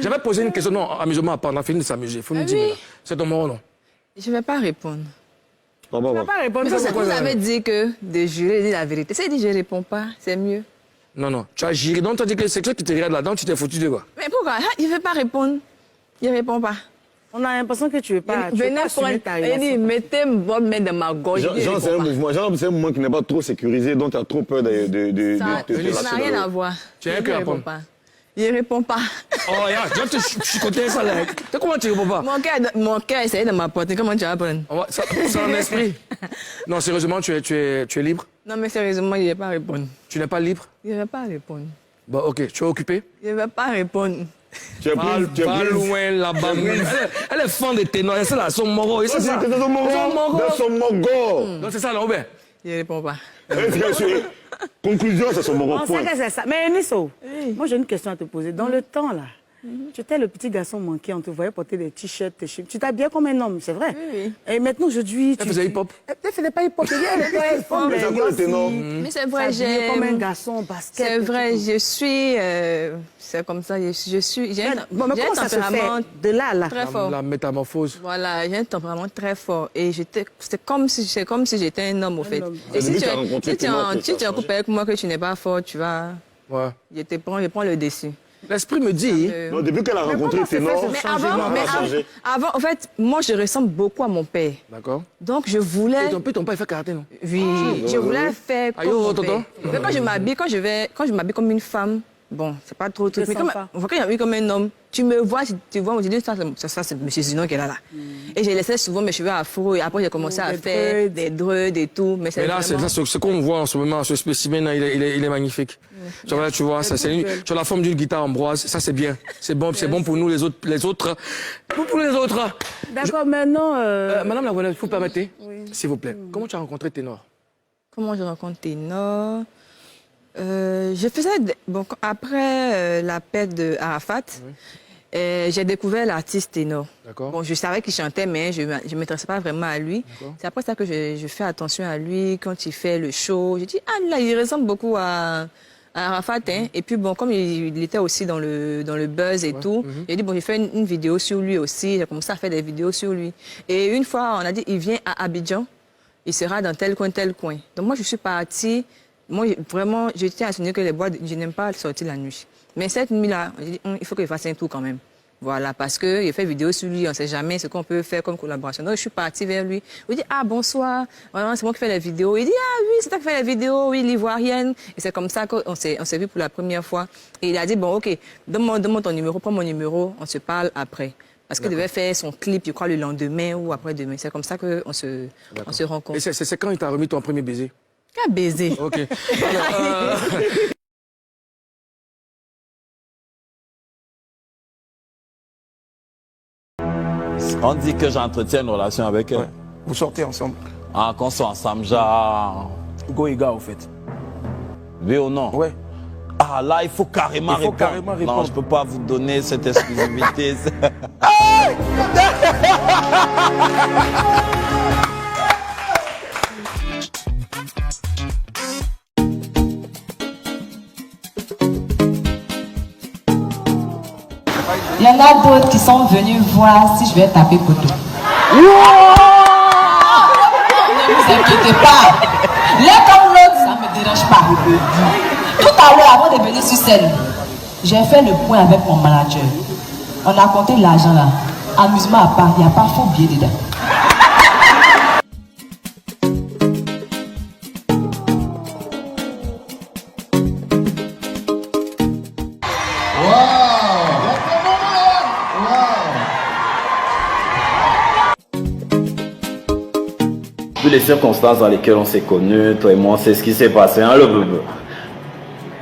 J'avais posé une question, non, amusement à part, on a fini de s'amuser. Il faut nous dire, oui. c'est ton mot, non? Je ne vais pas répondre. Tu ne vas pas répondre. Mais ça, vous avez dit que de jurer, dire la vérité. Ça, il dit je ne réponds pas, c'est mieux. Non, tu as géré. Donc, tu as dit que c'est quelque chose qui te regarde là-dedans, tu t'es foutu de quoi? Mais pourquoi? Il ne veut pas répondre. Il ne répond pas. On a l'impression que tu ne veux pas. Venez prendre. Il dit mettez votre main dans ma gorge. Jean, c'est un mouvement. Jean, c'est un mouvement qui n'est pas trop sécurisé, donc tu as trop peur de Ça n'a rien à voir. Tu as un cœur à prendre. Il ne répond pas. Oh, regarde, tu vas te chicoter ça là. Comment tu ne réponds pas? Mon cœur essaie de m'apporter. Comment tu vas prendre? C'est un esprit. Non, sérieusement, tu es libre? Non, mais sérieusement, il ne va pas répondre. Tu n'es pas libre? Il ne va pas répondre. Bon, ok. Tu es occupé? Il ne va pas répondre. Pas loin là-bas. Elle est fan de ténor. C'est là, son moro. C'est ça. Son mogo. Donc, c'est ça, là, Robert? Il ne répond pas. Conclusion, c'est son mogo. On sait que c'est ça. Mais Nisso, moi j'ai une question à te poser. Dans le temps, là, tu étais le petit garçon manqué, on te voyait porter des t-shirts, tes chips. Tu t'habillais comme un homme, c'est vrai. Oui. Et maintenant, aujourd'hui, Elle faisait hip-hop. Elle faisait pas hip-hop. Mais c'est vrai, j'ai comme un garçon, basket. C'est vrai, je suis... c'est comme ça, j'ai un comment ça se fait de là à là? Très fort. La métamorphose. Voilà, j'ai un tempérament très fort. Et c'est comme si j'étais un homme, au fait. Et si tu es en couple avec moi que tu n'es pas fort, tu vas... Ouais. Je prends le dessus. L'esprit me dit... Non, depuis qu'elle a rencontré Ténor, Mais avant, en fait, moi, je ressemble beaucoup à mon père. D'accord. Donc, je voulais... Et ton père, il fait karaté, non? Oui, je voulais faire comme mon père. Mais quand je m'habille comme une femme, bon, c'est pas trop truc. Mais quand je m'habille comme un homme, tu me vois, tu vois, on dit ça c'est M. Zinon qui est là. Et j'ai laissé souvent mes cheveux afro et après j'ai commencé à faire des dreads et tout. Mais là, ce qu'on voit en ce moment, ce spécimen, il est magnifique. Tu vois, tu as la forme d'une guitare ambroise, ça c'est bien. C'est bon pour nous, les autres. Pour les autres. D'accord, maintenant... Madame la Grenade, vous permettez, s'il vous plaît, comment tu as rencontré Ténor? Comment je rencontre Ténor? Je faisais... Bon, après la perte de Arafat, j'ai découvert l'artiste Ténor. Bon, je savais qu'il chantait, mais je ne m'intéressais pas vraiment à lui. C'est après ça que je fais attention à lui quand il fait le show. J'ai dit, ah là, il ressemble beaucoup à Arafat. Hein. Et puis, bon, comme il était aussi dans le buzz et tout, j'ai dit, bon, j'ai fait une vidéo sur lui aussi. J'ai commencé à faire des vidéos sur lui. Et une fois, on a dit, il vient à Abidjan, il sera dans tel coin, tel coin. Donc moi, je suis partie. Moi, vraiment, je tiens à souligner que les boîtes, je n'aime pas sortir la nuit. Mais cette nuit-là, j'ai dit, il faut qu'il fasse un tour quand même. Voilà, parce qu'il fait vidéo sur lui, on ne sait jamais ce qu'on peut faire comme collaboration. Donc, je suis partie vers lui. Il dit, ah, bonsoir, voilà, c'est moi qui fais les vidéos. Il dit, ah oui, c'est toi qui fais les vidéos, oui, l'ivoirienne. Et c'est comme ça qu'on s'est vu pour la première fois. Et il a dit, bon, OK, donne-moi ton numéro, prends mon numéro, on se parle après. Parce qu'il devait faire son clip, je crois, le lendemain ou après-demain. C'est comme ça qu'on se rencontre. Et c'est quand il t'a remis ton premier baiser? Quel baiser? OK. Alors, on dit que j'entretiens une relation avec elle. Ouais. Vous sortez ensemble? Ah, qu'on soit ensemble, genre... Go et gars, au fait. Oui ou non? Ouais. Ah, là, il faut carrément répondre. Non, je ne peux pas vous donner cette exclusivité. Il y en a d'autres qui sont venus voir si je vais taper poteau. Ne vous inquiétez pas. L'un comme l'autre, ça ne me dérange pas. Tout à l'heure, avant de venir sur scène, j'ai fait le point avec mon manager. On a compté l'argent là. Amusement à part, il n'y a pas faux billet dedans. Vu les circonstances dans lesquelles on s'est connus, toi et moi, c'est ce qui s'est passé, hein, le bébé.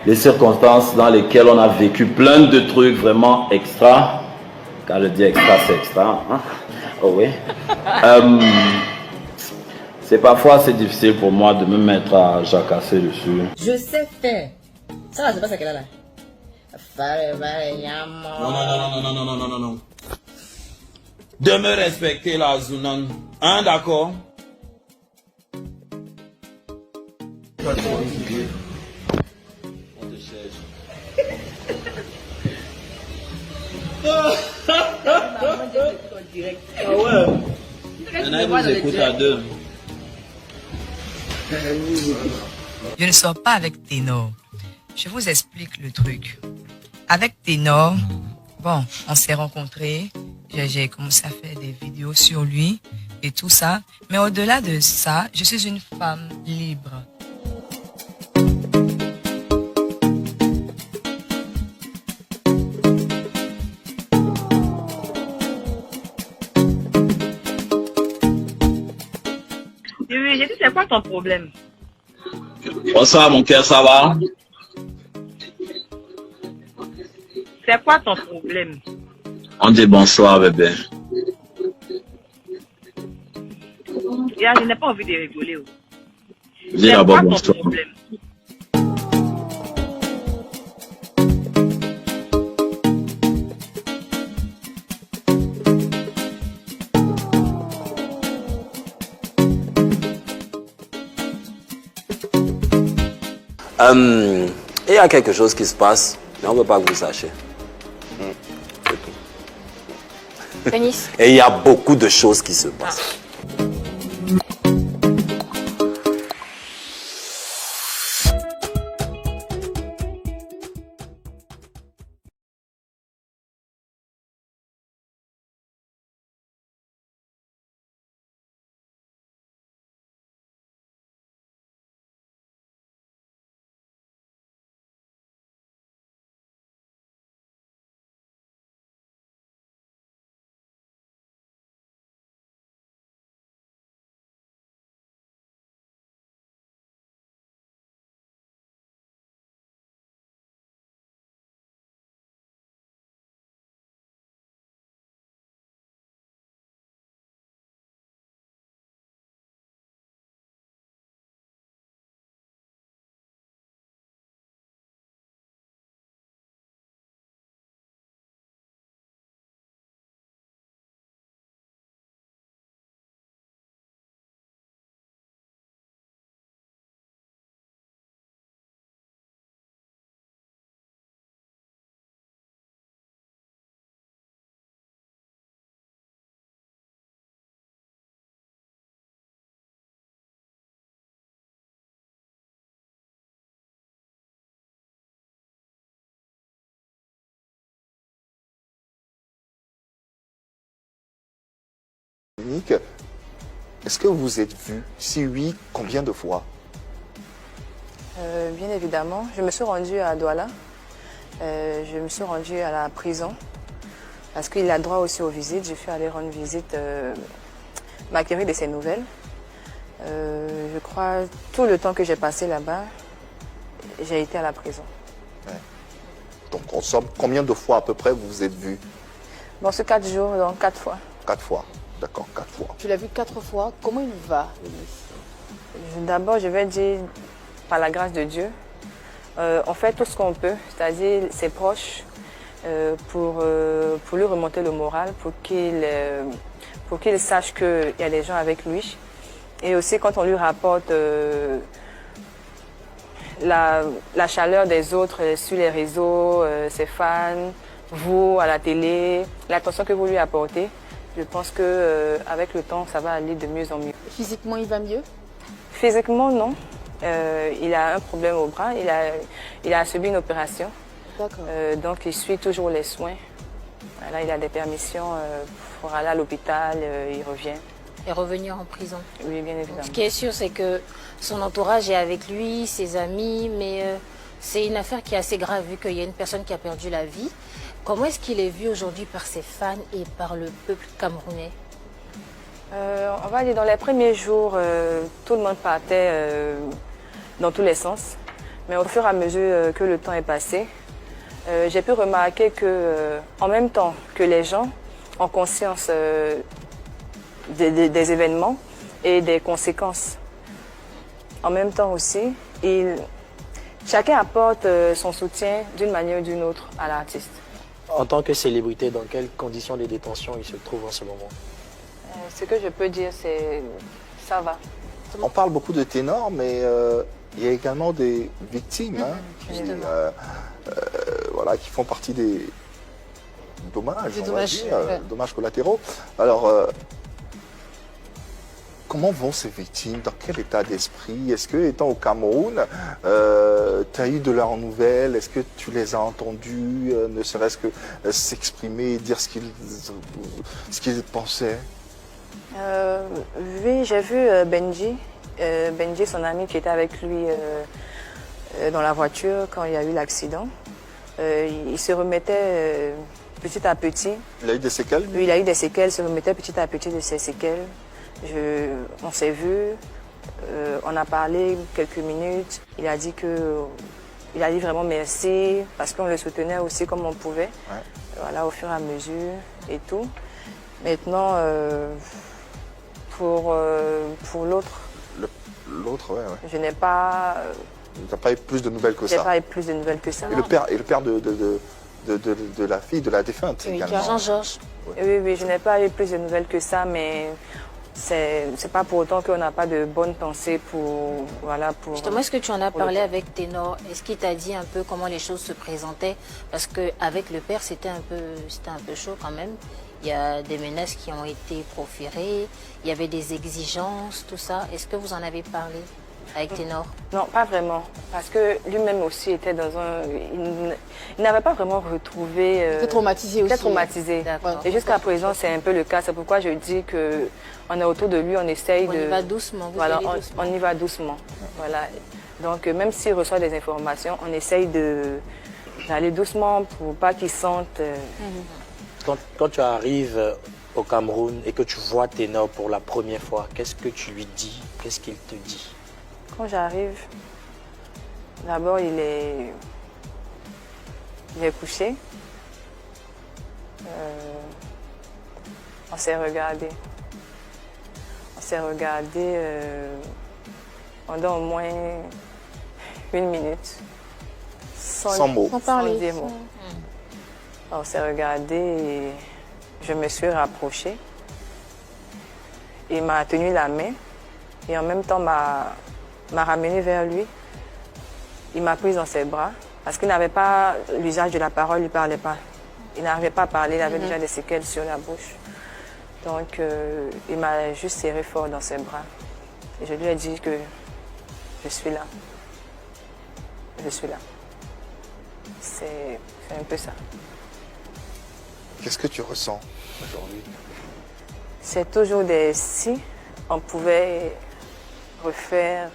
Les circonstances dans lesquelles on a vécu plein de trucs vraiment extra. Quand je dis extra, c'est extra. Hein? Oh oui. C'est parfois assez difficile pour moi de me mettre à jacasser dessus. Je sais faire. Ça là, c'est pas ça qu'elle a là. Non. De me respecter la Zounan. Hein, d'accord? Ah ouais. Maintenant, ils nous écoutent à deux. Je ne sors pas avec Ténor. Je vous explique le truc. Avec Ténor, bon, on s'est rencontrés. J'ai commencé à faire des vidéos sur lui et tout ça. Mais au-delà de ça, je suis une femme libre. Oui, j'ai dit, c'est quoi ton problème? Bonsoir, mon cœur, ça va? C'est quoi ton problème? On dit bonsoir, bébé. Je n'ai pas envie de rigoler. Dis C'est d'abord quoi ton bonsoir. problème? Il y a quelque chose qui se passe, mais on ne veut pas que vous sachiez. C'est tout. Pénis. Et il y a beaucoup de choses qui se passent. Est-ce que vous êtes vu? Si oui, combien de fois? Bien évidemment. Je me suis rendue à Douala. Je me suis rendue à la prison. Parce qu'il a droit aussi aux visites. Je suis allée rendre visite, m'acquérir de ses nouvelles. Je crois, tout le temps que j'ai passé là-bas, j'ai été à la prison. Ouais. Donc, en somme, combien de fois à peu près vous vous êtes vu? Bon, ce 4 jours, donc 4 fois. 4 fois. D'accord, 4 fois. Tu l'as vu 4 fois. Comment il va, Eunice? D'abord, je vais dire, par la grâce de Dieu, on fait tout ce qu'on peut, c'est-à-dire ses proches, pour lui remonter le moral, pour qu'il sache qu'il y a des gens avec lui. Et aussi, quand on lui rapporte la chaleur des autres sur les réseaux, ses fans, vous, à la télé, l'attention que vous lui apportez, je pense qu'avec le temps, ça va aller de mieux en mieux. Physiquement, il va mieux? Physiquement, non. Il a un problème au bras. Il a subi une opération. D'accord. Donc, il suit toujours les soins. Là, il a des permissions pour aller à l'hôpital. Il revient. Et revenir en prison? Oui, bien évidemment. Ce qui est sûr, c'est que son entourage est avec lui, ses amis, mais c'est une affaire qui est assez grave vu qu'il y a une personne qui a perdu la vie. Comment est-ce qu'il est vu aujourd'hui par ses fans et par le peuple camerounais? On va dire dans les premiers jours, tout le monde partait dans tous les sens. Mais au fur et à mesure que le temps est passé, j'ai pu remarquer que, en même temps que les gens ont conscience des événements et des conséquences, en même temps aussi, chacun apporte son soutien d'une manière ou d'une autre à l'artiste. En tant que célébrité, dans quelles conditions de détention il se trouve en ce moment? Ce que je peux dire, c'est ça va. On parle beaucoup de ténors, mais il y a également des victimes voilà, qui font partie dommages, Des on dommages, va dire, ouais. dommages collatéraux. Alors, comment vont ces victimes? Dans quel état d'esprit? Est-ce que, étant au Cameroun, tu as eu de leurs nouvelles? Est-ce que tu les as entendus, ne serait-ce que s'exprimer, dire ce qu'ils pensaient? Oui, j'ai vu Benji. Benji, son ami qui était avec lui dans la voiture quand il y a eu l'accident. Il se remettait petit à petit. Il a eu des séquelles? Oui, il a eu des séquelles, il se remettait petit à petit de ses séquelles. On s'est vu, on a parlé quelques minutes. Il a dit vraiment merci parce qu'on le soutenait aussi comme on pouvait. Ouais. Voilà, au fur et à mesure et tout. Maintenant, pour l'autre. L'autre, ouais. Je n'ai pas. Tu n'as pas eu plus de nouvelles que ça? Je n'ai pas eu plus de nouvelles que ça. Et le père de la fille de la défunte également. Jean-Georges. Oui, je n'ai pas eu plus de nouvelles que ça, mais c'est pas pour autant qu'on n'a pas de bonnes pensées pour... Voilà, pour justement, est-ce que tu en as parlé avec Ténor? Est-ce qu'il t'a dit un peu comment les choses se présentaient? Parce qu'avec le père, c'était un peu chaud quand même. Il y a des menaces qui ont été proférées, il y avait des exigences, tout ça. Est-ce que vous en avez parlé avec Ténor? Non, pas vraiment. Parce que lui-même aussi était dans un... Il n'avait pas vraiment retrouvé... Il était traumatisé aussi. Il était traumatisé. Et jusqu'à présent, c'est un peu le cas. C'est pourquoi je dis qu'on est autour de lui, on essaye de... On y va doucement. Voilà, on y va doucement. Voilà. Donc, même s'il reçoit des informations, on essaye d'aller doucement pour pas qu'il sente... Quand tu arrives au Cameroun et que tu vois Ténor pour la première fois, qu'est-ce que tu lui dis? Qu'est-ce qu'il te dit? Quand j'arrive, d'abord il est couché. On s'est regardé. Pendant au moins 1 minute. Sans mots. Sans dire mots. On s'est regardé et je me suis rapprochée. Il m'a tenu la main et en même temps m'a ramenée vers lui. Il m'a prise dans ses bras parce qu'il n'avait pas l'usage de la parole, il ne parlait pas. Il n'arrivait pas à parler, il avait déjà des séquelles sur la bouche. Donc il m'a juste serré fort dans ses bras. Et je lui ai dit que je suis là. Je suis là. C'est un peu ça. Qu'est-ce que tu ressens aujourd'hui? C'est toujours des si on pouvait refaire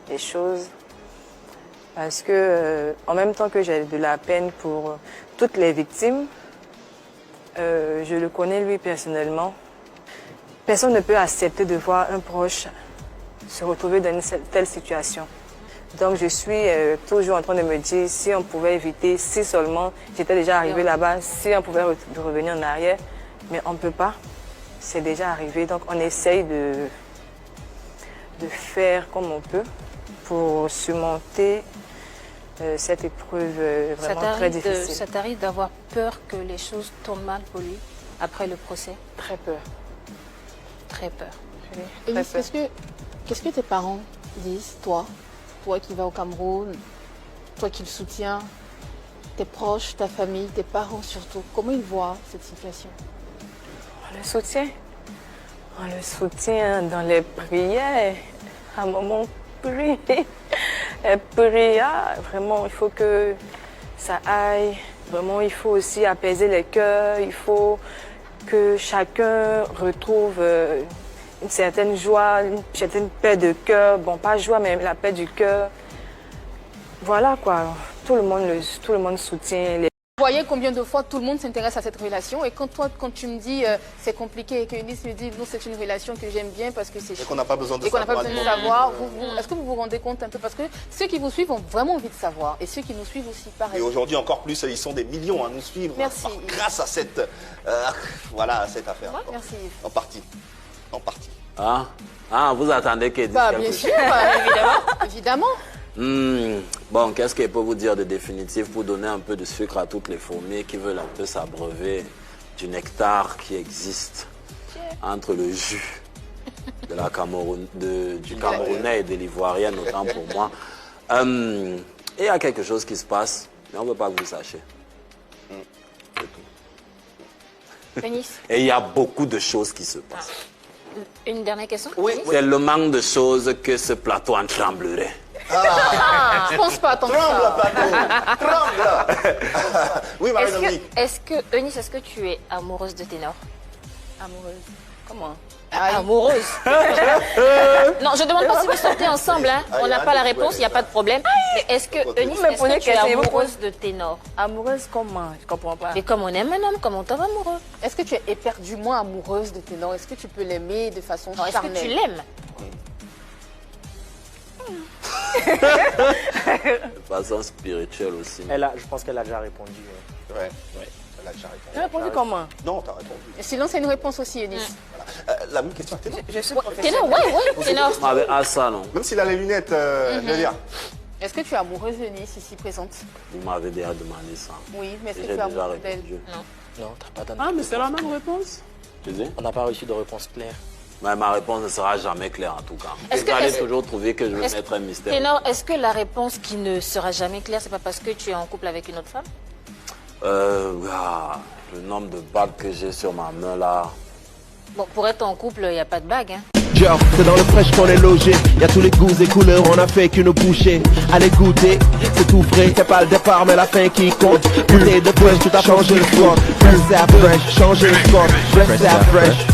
les choses. Parce que, en même temps que j'ai de la peine pour toutes les victimes, je le connais lui personnellement. Personne ne peut accepter de voir un proche se retrouver dans une telle situation. Donc je suis toujours en train de me dire si on pouvait éviter, si seulement j'étais déjà arrivée là-bas, si on pouvait revenir en arrière. Mais on ne peut pas, c'est déjà arrivé. Donc on essaye de faire comme on peut pour surmonter cette épreuve vraiment très difficile. Ça t'arrive d'avoir peur que les choses tournent mal pour lui après le procès? Très peur. Très peur. Oui, Élise, qu'est-ce que tes parents disent, toi qui vas au Cameroun, toi qui le soutiens, tes proches, ta famille, tes parents surtout, comment ils voient cette situation? On le soutient. On le soutient dans les prières. À un moment, prie. Elle prie. Vraiment, il faut que ça aille. Vraiment, il faut aussi apaiser les cœurs. Il faut que chacun retrouve une certaine joie, une certaine paix de cœur. Bon, pas joie, mais la paix du cœur. Voilà quoi. Tout le monde soutient. Vous voyez combien de fois tout le monde s'intéresse à cette relation et quand tu me dis c'est compliqué et que Élise me dit non, c'est une relation que j'aime bien parce que c'est et qu'on n'a pas besoin de savoir. Est-ce que vous vous rendez compte un peu? Parce que ceux qui vous suivent ont vraiment envie de savoir et ceux qui nous suivent aussi pareil. Et aujourd'hui encore plus, ils sont des millions à nous suivre. Merci. Grâce à cette, cette affaire. Ouais, merci. En partie. Vous attendez qu'elle dise quelque chose? Bien sûr, évidemment. Bon, qu'est-ce qu'elle peut vous dire de définitif pour donner un peu de sucre à toutes les fourmis qui veulent un peu s'abreuver du nectar qui existe entre le jus de du Camerounais et de l'Ivoirienne, autant pour moi. Et il y a quelque chose qui se passe, mais on ne veut pas que vous sachiez. Eunice, Et il y a beaucoup de choses qui se passent. une dernière question? Oui, c'est le manque de choses que ce plateau en tremblerait. Je pense pas tant que ça. Tremble. Oui, Marie-Dominique. Est-ce que, Eunice, est-ce que tu es amoureuse de Ténor? Amoureuse. Comment? Amoureuse. Non, je ne demande pas si vous sortez ensemble. Hein. On n'a pas la réponse, il n'y a pas de problème. Mais est-ce que, Eunice, est-ce que tu es amoureuse de Ténor? Amoureuse comment? Je comprends pas. Mais comme on aime un homme, comme on tombe amoureux. Est-ce que tu es éperdument amoureuse de Ténor? Est-ce que tu peux l'aimer de façon Est-ce charnelle? que tu l'aimes? De façon spirituelle aussi. Je pense qu'elle a déjà répondu. Ouais. Elle a déjà répondu. Tu as répondu comment? Non, t'as répondu. Et sinon, c'est une réponse aussi, Eunice. La même question à Ténor. Je suis Ténor, oui, Ténor. Avec ça, non. Même s'il a les lunettes, je veux dire. Est-ce que tu es amoureuse d'Eunice ici présente? Vous m'avez déjà demandé ça. Oui, mais est-ce que J'ai tu es déjà amoureuse d'elle? répondu. Non. Non, t'as pas donné. Ah, mais c'est la même réponse. Tu dis? On n'a pas reçu de réponse claire. Mais ma réponse ne sera jamais claire en tout cas. Est-ce Vous que- allez est-ce- toujours trouver que je vais est-ce- mettre un mystère. Ténor, est-ce que la réponse qui ne sera jamais claire, c'est pas parce que tu es en couple avec une autre femme? Le nombre de bagues que j'ai sur ma main là. Bon, pour être en couple, il n'y a pas de bague. Hein. Genre, c'est dans le fraîche qu'on est logé. Y a tous les goûts et couleurs, on a fait qu'une bouchée. Allez goûter, c'est tout frais. C'est pas le départ, mais la fin qui compte. Bouteille de fresh, tout a changé le spot. Restez à fresh, changez le spot. Restez à fresh.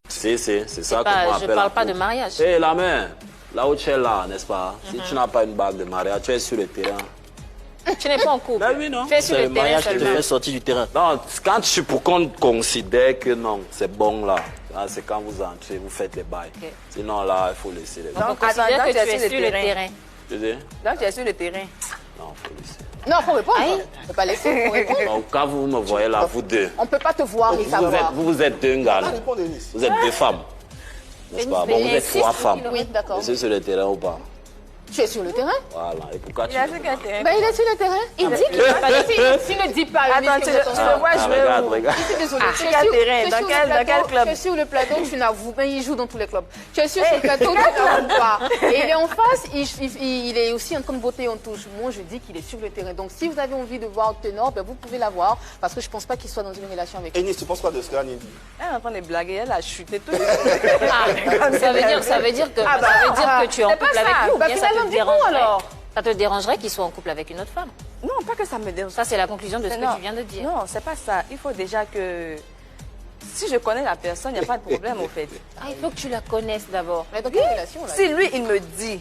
C'est ça qu'on Je appelle. parle pas de mariage. Hé, la main, là où tu es là, n'est-ce pas? Si tu n'as pas une bague de mariage, tu es sur le terrain. Tu n'es pas en couple. Ben oui, non. Tu es sur C'est le le terrain mariage qui te seulement. fait sortir du terrain. Non, quand tu pour qu'on considère que non, c'est bon là. C'est quand vous entrez, vous faites les bails. Ok. Sinon là, il faut laisser les Donc, on Donc, considère attends, que tu es tu es sur sur le le terrain. terrain. Tu dis? Donc, tu es sur le terrain. Non, il faut laisser. Non, il faut répondre. Aïe. On ne peut pas laisser, faut répondre. Donc, quand vous me voyez là, vous deux, On ne peut pas te voir et savoir. vous êtes deux gars là. Réponds, Denis. Vous êtes deux femmes. N'est-ce pas? Bon, vous êtes trois femmes. Oui, d'accord. Vous êtes sur le terrain ou pas? Tu es sur le terrain? Voilà. Et pourquoi tu Il a me sur demandes? quel terrain? Ben, il est sur le terrain. Il dit qu'il n'a pas de fille. S'il ne dit pas, Attends, tu le vois jouer regarde, où? regarde. Je suis désolée. Ah, Tu sur es quel sur- terrain? tu es Dans sur quel- le dans quel plateau, club? Tu es sur le plateau, tu n'avoues. Ben, il joue dans tous les clubs. Tu es sur ce plateau, tu n'avoues pas. Et il est en face, il est aussi en train de botter en touche. Moi, je dis qu'il est sur le terrain. Donc, si vous avez envie de voir Ténor, ben, vous pouvez la voir. Parce que je ne pense pas qu'il soit dans une relation avec Eunice, tu penses quoi de ce qu'Annie dit? Elle est en train de blaguer, elle a chuté tout. Ça veut dire que tu es en C'est pas couple avec ça. nous. ou Bah, bien ça finalement, te dis-moi dérangerait. alors. Ça te dérangerait qu'il soit en couple avec une autre femme? Non, pas que ça me dérange. Ça, c'est la conclusion de ce que tu viens de dire. Non, c'est pas ça. Il faut déjà que... Si je connais la personne, il n'y a pas de problème, au fait. Ah, il faut que tu la connaisses d'abord. Mais dans quelle relation là? Si lui, il me dit,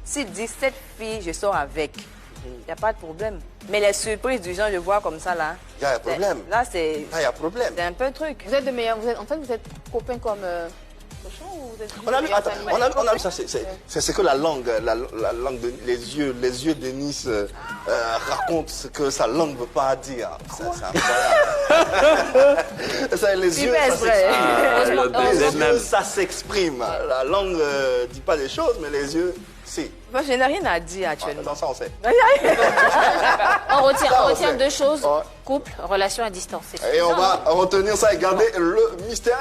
s'il dit, cette fille, je sors avec, il n'y a pas de problème. Mais les surprises du genre, je vois comme ça, là. Il y a un problème. Là, c'est Ah, il y a un problème. un peu un truc. Vous êtes de meilleurs. En fait, vous êtes copains comme cochon ou vous êtes On a vu, meilleurs attends, amis? on a vu ça, c'est que la langue, les yeux de Nice racontent ce que sa langue ne veut pas dire. C'est incroyable. Ça, les yeux, fais ça exprès. s'exprime. Les même. yeux, ça s'exprime. La langue ne dit pas des choses, mais les yeux, si. Moi, je n'ai rien à dire actuellement. Dans ça, on sait. On retient on sait. deux choses. Ouais. Couple, relation à distance. C'est Et on suffisant, va retenir ça et garder le mystère.